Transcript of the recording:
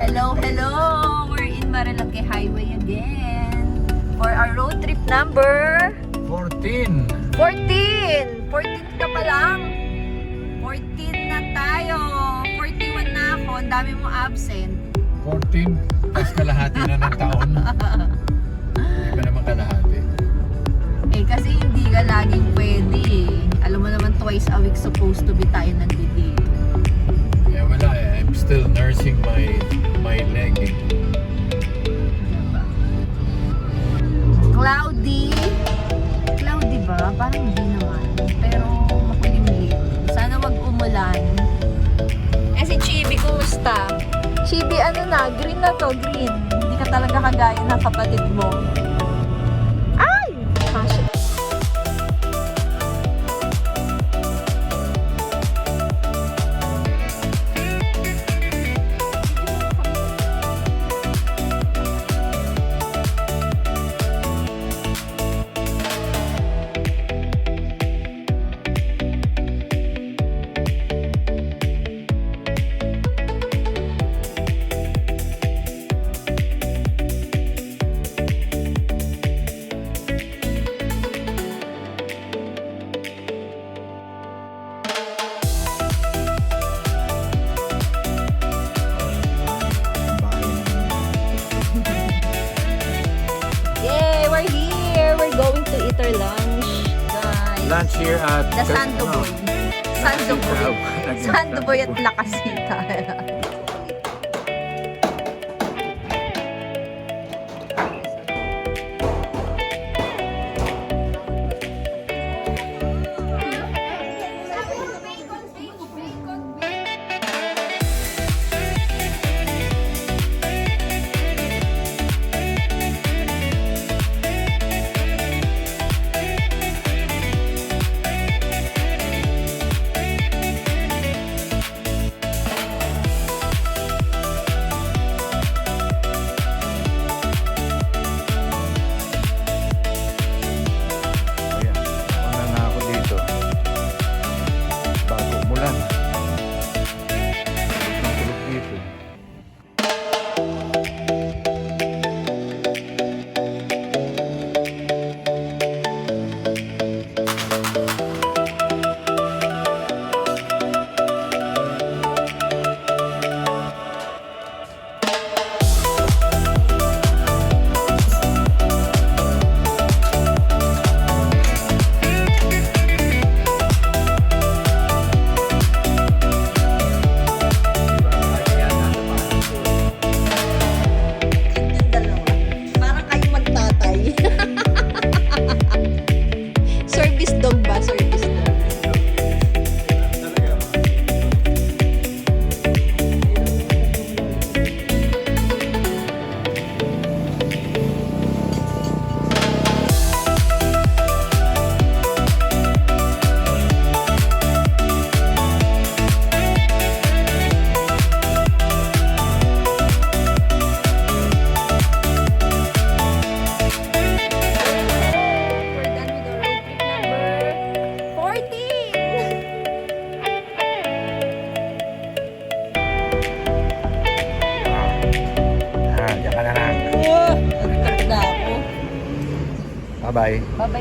Hello, hello! We're in Marilaki Highway again for our road trip number 14. 14! 14 ka pa lang! 14 na tayo! 41 na ako, ang dami mo absent. 14, tapos kalahati na ng taon. Hindi pa naman kalahati. Eh kasi hindi ka laging pwede eh. Alam mo naman twice a week supposed to be tayo nandito. Yeah, wala eh. I'm still nursing my leg. Diba? Cloudy. Cloudy ba? Parang hindi naman. Pero makulimlim. Sana wag umulan. Eh si Chibi, kumusta? Chibi, ano na? Green na to, green. Hindi ka talaga kagaya ng kapatid mo. Ay! Kasha. Yay! We're here! We're going to eat our lunch, guys. Lunch here at The Sandoboy. Sandoboy. Sandoboy at La Casita. Ayan, una na ako dito. Bago umulan. Tulog dito. Yung dalawa. Parang kayo magtatay. Service dog ba? Service dog. We're done with our road trip number 14! Ah, diyan ka na lang. Nagtak na ako. Bye-bye. Bye-bye